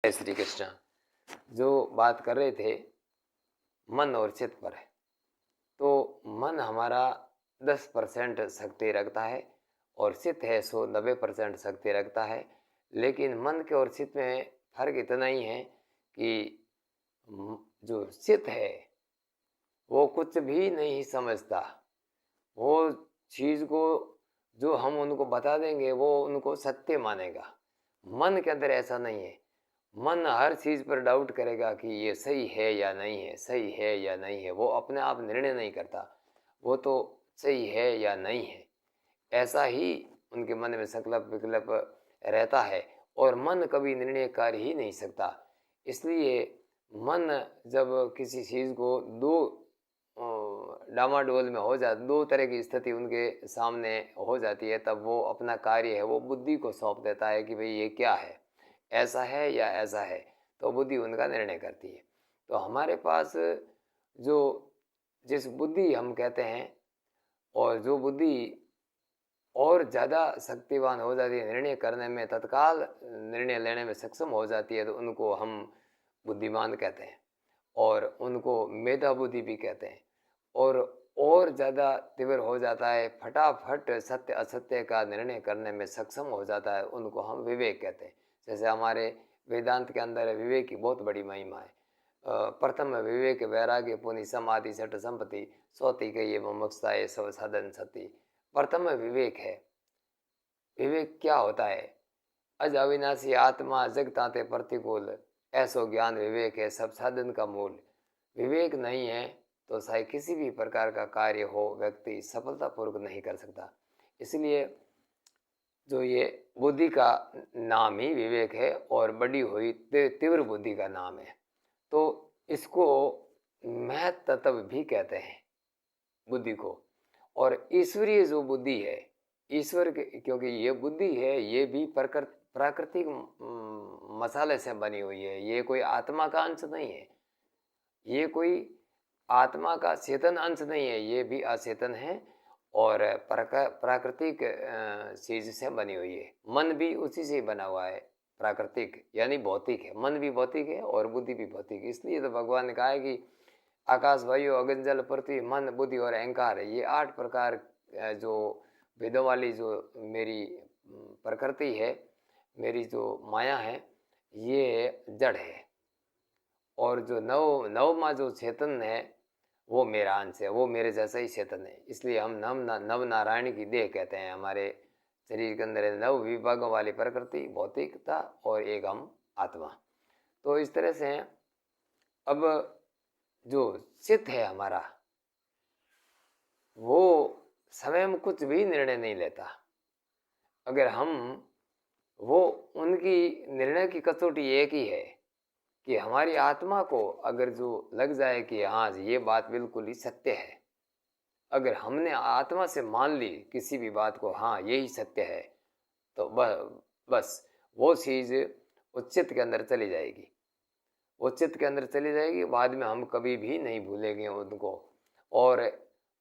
श्री कृष्ण। जो बात कर रहे थे मन और चित्त पर है, तो मन हमारा 10% शक्ति रखता है और चित्त है सो 90% शक्ति रखता है। लेकिन मन के और चित्त में फर्क इतना ही है कि जो चित्त है वो कुछ भी नहीं समझता। वो चीज़ को जो हम उनको बता देंगे वो उनको सत्य मानेगा। मन के अंदर ऐसा नहीं है। मन हर चीज़ पर डाउट करेगा कि ये सही है या नहीं है, सही है या नहीं है। वो अपने आप निर्णय नहीं करता, वो तो सही है या नहीं है, ऐसा ही उनके मन में संकल्प विकल्प रहता है और मन कभी निर्णय कर ही नहीं सकता। इसलिए मन जब किसी चीज़ को दो डामाडोल में हो जाता, दो तरह की स्थिति उनके सामने हो जाती है, तब वो अपना कार्य है वो बुद्धि को सौंप देता है कि भाई ये क्या है, ऐसा है या ऐसा है, तो बुद्धि उनका निर्णय करती है। तो हमारे पास जो जिस बुद्धि हम कहते हैं और जो बुद्धि और ज़्यादा शक्तिवान हो जाती है, निर्णय करने में तत्काल निर्णय लेने में सक्षम हो जाती है, तो उनको हम बुद्धिमान कहते हैं और उनको मेधा बुद्धि भी कहते हैं। और ज़्यादा तीव्र हो जाता है, फटाफट सत्य असत्य का निर्णय करने में सक्षम हो जाता है, उनको हम विवेक कहते हैं। जैसे हमारे वेदांत के अंदर विवेक की बहुत बड़ी महिमा है। प्रथम विवेक वैराग्य पुनि समाधि सठ संपत्ति सौती कहिए मुमुक्षुता ये सब साधन सती। प्रथम विवेक है। विवेक क्या होता है? अज अविनाशी आत्मा जगताते प्रतिकूल, ऐसो ज्ञान विवेक है सब साधन का मूल। विवेक नहीं है तो चाहे किसी भी प्रकार का कार्य हो व्यक्ति सफलतापूर्वक नहीं कर सकता। इसलिए जो ये बुद्धि का नाम ही विवेक है और बड़ी हुई तीव्र बुद्धि का नाम है। तो इसको महत् तत्व भी कहते हैं बुद्धि को। और ईश्वरीय जो बुद्धि है, ईश्वर के, क्योंकि ये बुद्धि है ये भी प्राकृतिक मसाले से बनी हुई है, ये कोई आत्मा का अंश नहीं है, ये कोई आत्मा का चेतन अंश नहीं है, ये भी अचेतन है और प्राकृतिक चीज से बनी हुई है। मन भी उसी से बना हुआ है, प्राकृतिक यानी भौतिक है। मन भी भौतिक है और बुद्धि भी भौतिक है। इसलिए तो भगवान ने कहा है कि आकाश वायु अग्नि जल पृथ्वी मन बुद्धि और अहंकार है, ये 8 प्रकार जो वेदों वाली जो मेरी प्रकृति है, मेरी जो माया है, ये जड़ है और जो नवमा जो चेतन है वो मेरा अंश है, वो मेरे जैसा ही चेतन है। इसलिए हम नव नारायण की देह कहते हैं। हमारे शरीर के अंदर 9 विभागों वाली प्रकृति, भौतिकता और एक हम आत्मा। तो इस तरह से अब जो चित्त है हमारा, वो स्वयं कुछ भी निर्णय नहीं लेता। अगर हम वो उनकी निर्णय की कसौटी एक ही है कि हमारी आत्मा को अगर जो लग जाए कि हाँ ये बात बिल्कुल ही सत्य है, अगर हमने आत्मा से मान ली किसी भी बात को, हाँ यही सत्य है, तो बस वो चीज़ उच्चित के अंदर चली जाएगी, उच्चित के अंदर चली जाएगी। बाद में हम कभी भी नहीं भूलेंगे उनको। और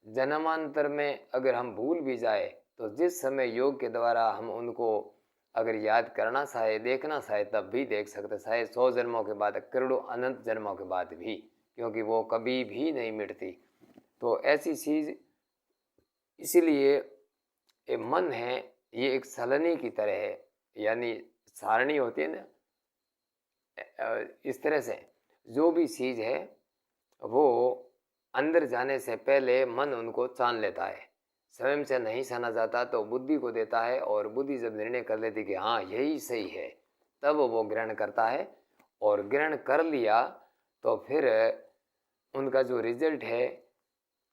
जन्मांतर में अगर हम भूल भी जाए तो जिस समय योग के द्वारा हम उनको अगर याद करना चाहे, देखना चाहे, तब भी देख सकते, चाहे 100 जन्मों के बाद, करोड़ों अनंत जन्मों के बाद भी, क्योंकि वो कभी भी नहीं मिटती। तो ऐसी चीज़, इसीलिए ये मन है ये एक सलनी की तरह है, यानी सारणी होती है ना, इस तरह से जो भी चीज़ है वो अंदर जाने से पहले मन उनको छान लेता है। स्वयं से नहीं छाना जाता तो बुद्धि को देता है, और बुद्धि जब निर्णय कर लेती कि हाँ यही सही है, तब वो ग्रहण करता है। और ग्रहण कर लिया तो फिर उनका जो रिजल्ट है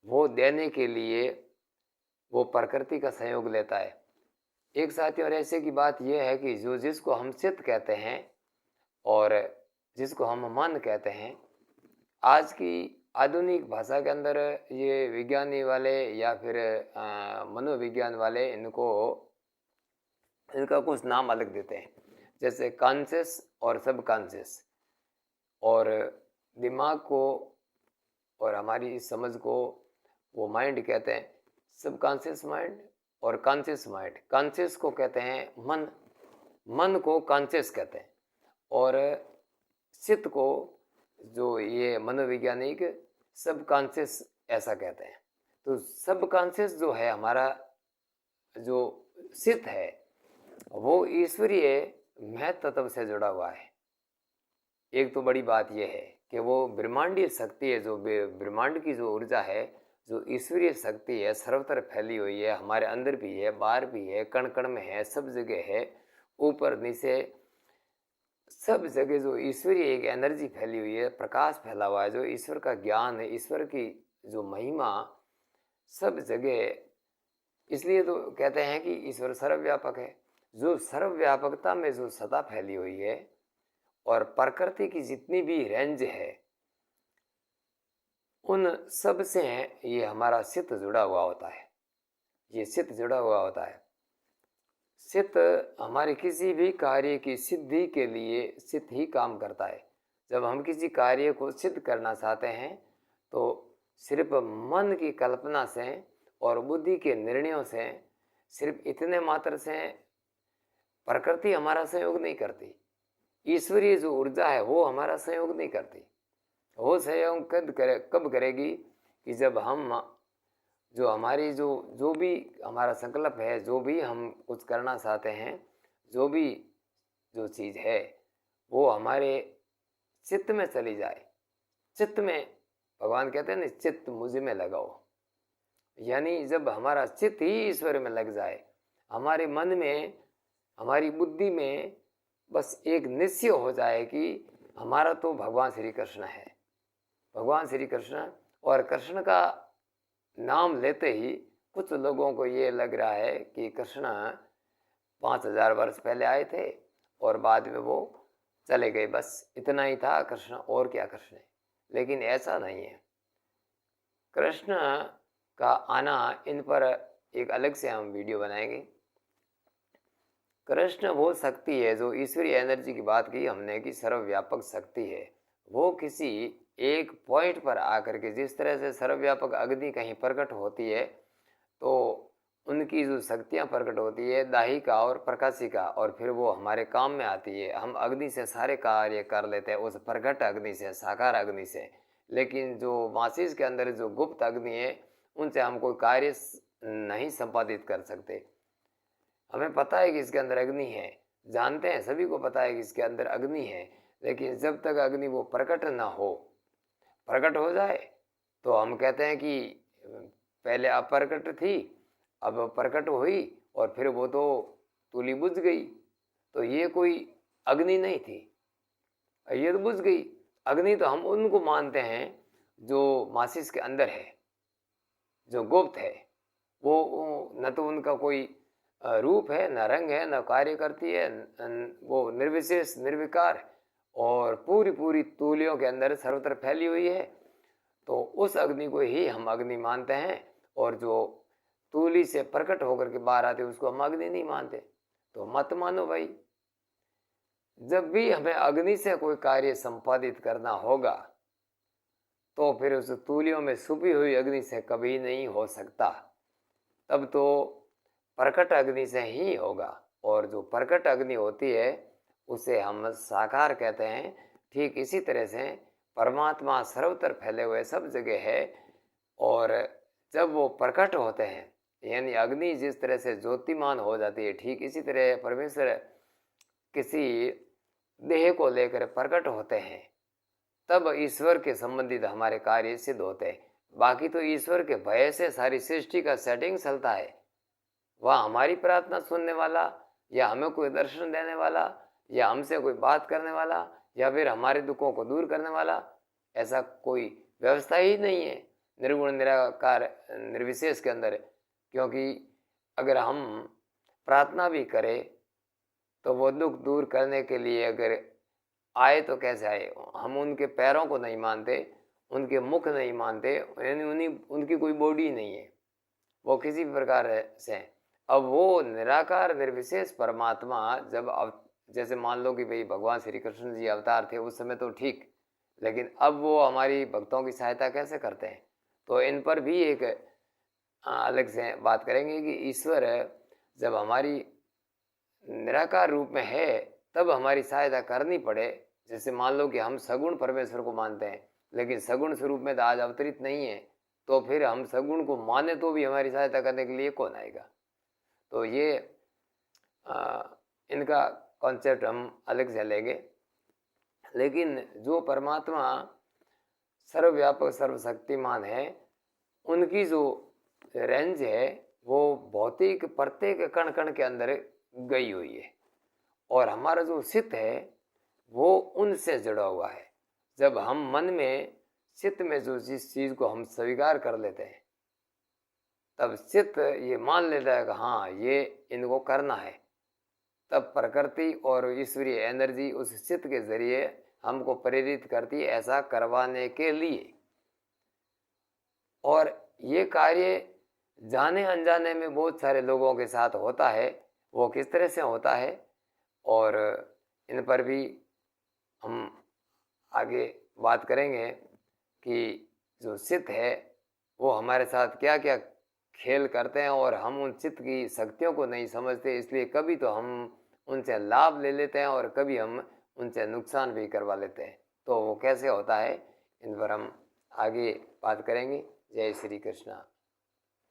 वो देने के लिए वो प्रकृति का सहयोग लेता है। एक साथी और ऐसे की बात यह है कि जो जिसको हम चित्त कहते हैं और जिसको हम मन कहते हैं, आज की आधुनिक भाषा के अंदर ये विज्ञानी वाले या फिर मनोविज्ञान वाले इनका कुछ नाम अलग देते हैं, जैसे कॉन्शियस और सब कॉन्शियस। और दिमाग को और हमारी इस समझ को वो माइंड कहते हैं, सब कॉन्शियस माइंड और कॉन्शियस माइंड। कॉन्शियस को कहते हैं मन, मन को कॉन्शियस कहते हैं, और चित्त को जो ये मनोवैज्ञानिक सबकॉन्शियस ऐसा कहते हैं। तो सबकॉन्शियस जो है हमारा जो चित्त है वो ईश्वरीय महत्व तत्व से जुड़ा हुआ है। एक तो बड़ी बात यह है कि वो ब्रह्मांडीय शक्ति है, जो ब्रह्मांड की जो ऊर्जा है, जो ईश्वरीय शक्ति है, सर्वत्र फैली हुई है, हमारे अंदर भी है, बाहर भी है, कण कण में है, सब जगह है, ऊपर नीचे सब जगह जो ईश्वरीय एक एनर्जी फैली हुई है, प्रकाश फैला हुआ है, जो ईश्वर का ज्ञान है, ईश्वर की जो महिमा सब जगह। इसलिए तो कहते हैं कि ईश्वर सर्वव्यापक है। जो सर्वव्यापकता में जो सदा फैली हुई है और प्रकृति की जितनी भी रेंज है उन सब से ये हमारा चित्त जुड़ा हुआ होता है। ये चित्त जुड़ा हुआ होता है। चित्त हमारे किसी भी कार्य की सिद्धि के लिए चित्त ही काम करता है। जब हम किसी कार्य को सिद्ध करना चाहते हैं तो सिर्फ मन की कल्पना से और बुद्धि के निर्णयों से, सिर्फ इतने मात्र से प्रकृति हमारा सहयोग नहीं करती। ईश्वरीय जो ऊर्जा है वो हमारा सहयोग नहीं करती। वो सहयोग कब करेगी कि जब हम जो हमारी जो भी हमारा संकल्प है, जो भी हम कुछ करना चाहते हैं, जो भी जो चीज़ है वो हमारे चित्त में चली जाए। चित्त में भगवान कहते हैं ना, चित्त मुझ में लगाओ। यानी जब हमारा चित्त ही ईश्वर में लग जाए, हमारे मन में, हमारी बुद्धि में बस एक निश्चय हो जाए कि हमारा तो भगवान श्री कृष्ण है, भगवान श्री कृष्ण। और कृष्ण का नाम लेते ही कुछ लोगों को ये लग रहा है कि कृष्ण 5000 वर्ष पहले आए थे और बाद में वो चले गए, बस इतना ही था कृष्ण, और क्या कृष्ण है। लेकिन ऐसा नहीं है। कृष्ण का आना, इन पर एक अलग से हम वीडियो बनाएंगे। कृष्ण वो शक्ति है जो ईश्वरीय एनर्जी की बात की हमने कि सर्वव्यापक शक्ति है। वो किसी एक पॉइंट पर आकर के, जिस तरह से सर्वव्यापक अग्नि कहीं प्रकट होती है तो उनकी जो शक्तियाँ प्रकट होती है, दाहिका और प्रकाशिका, और फिर वो हमारे काम में आती है। हम अग्नि से सारे कार्य कर लेते हैं, उस प्रकट अग्नि से, साकार अग्नि से। लेकिन जो माचिस के अंदर जो गुप्त अग्नि है उनसे हम कोई कार्य नहीं संपादित कर सकते। हमें पता है कि इसके अंदर अग्नि है, जानते हैं, सभी को पता है कि इसके अंदर अग्नि है, लेकिन जब तक अग्नि वो प्रकट ना हो, प्रकट हो जाए तो हम कहते हैं कि पहले अप्रकट थी, अब प्रकट हुई और फिर वो तो तूली बुझ गई। तो ये कोई अग्नि नहीं थी, ये तो बुझ गई। अग्नि तो हम उनको मानते हैं जो माचिस के अंदर है, जो गुप्त है। वो न तो उनका कोई रूप है, न रंग है, न कार्य करती है, वो निर्विशेष निर्विकार और पूरी पूरी तूलियों के अंदर सर्वत्र फैली हुई है। तो उस अग्नि को ही हम अग्नि मानते हैं, और जो तूली से प्रकट होकर के बाहर आते उसको हम अग्नि नहीं मानते। तो मत मानो भाई। जब भी हमें अग्नि से कोई कार्य संपादित करना होगा तो फिर उस तूलियों में छुपी हुई अग्नि से कभी नहीं हो सकता। तब तो प्रकट अग्नि से ही होगा, और जो प्रकट अग्नि होती है उसे हम साकार कहते हैं। ठीक इसी तरह से परमात्मा सर्वत्र फैले हुए सब जगह है, और जब वो प्रकट होते हैं, यानी अग्नि जिस तरह से ज्योतिमान हो जाती है, ठीक इसी तरह परमेश्वर किसी देह को लेकर प्रकट होते हैं, तब ईश्वर के संबंधित हमारे कार्य सिद्ध होते हैं। बाकी तो ईश्वर के भय से सारी सृष्टि का सेटिंग चलता है। वह हमारी प्रार्थना सुनने वाला, या हमें कोई दर्शन देने वाला, या हमसे कोई बात करने वाला, या फिर हमारे दुखों को दूर करने वाला, ऐसा कोई व्यवस्था ही नहीं है निर्गुण निराकार निर्विशेष के अंदर। क्योंकि अगर हम प्रार्थना भी करें तो वो दुख दूर करने के लिए अगर आए तो कैसे आए? हम उनके पैरों को नहीं मानते, उनके मुख नहीं मानते, यानी उनकी कोई बॉडी नहीं है, वो किसी भी प्रकार से। अब वो निराकार निर्विशेष परमात्मा जब जैसे मान लो कि भाई भगवान श्री कृष्ण जी अवतार थे उस समय तो ठीक, लेकिन अब वो हमारी भक्तों की सहायता कैसे करते हैं? तो इन पर भी एक अलग से बात करेंगे कि ईश्वर जब हमारी निराकार रूप में है तब हमारी सहायता करनी पड़े, जैसे मान लो कि हम सगुण परमेश्वर को मानते हैं, लेकिन सगुण स्वरूप में तो आज अवतरित नहीं है, तो फिर हम सगुण को माने तो भी हमारी सहायता करने के लिए कौन आएगा? तो ये इनका कॉन्सेप्ट हम अलग से लेंगे। लेकिन जो परमात्मा सर्वव्यापक सर्वशक्तिमान है, उनकी जो रेंज है वो भौतिक प्रत्येक कण कण के अंदर गई हुई है, और हमारा जो चित्त है वो उनसे जुड़ा हुआ है। जब हम मन में चित्त में जो जिस चीज को हम स्वीकार कर लेते हैं, तब चित्त ये मान लेता है कि हाँ ये इनको करना है, तब प्रकृति और ईश्वरीय एनर्जी उस चित्त के जरिए हमको प्रेरित करती है ऐसा करवाने के लिए। और ये कार्य जाने अनजाने में बहुत सारे लोगों के साथ होता है। वो किस तरह से होता है, और इन पर भी हम आगे बात करेंगे कि जो चित्त है वो हमारे साथ क्या क्या खेल करते हैं, और हम उन चित्त की शक्तियों को नहीं समझते, इसलिए कभी तो हम उनसे लाभ ले लेते हैं और कभी हम उनसे नुकसान भी करवा लेते हैं। तो वो कैसे होता है, इन पर हम आगे बात करेंगे। जय श्री कृष्णा।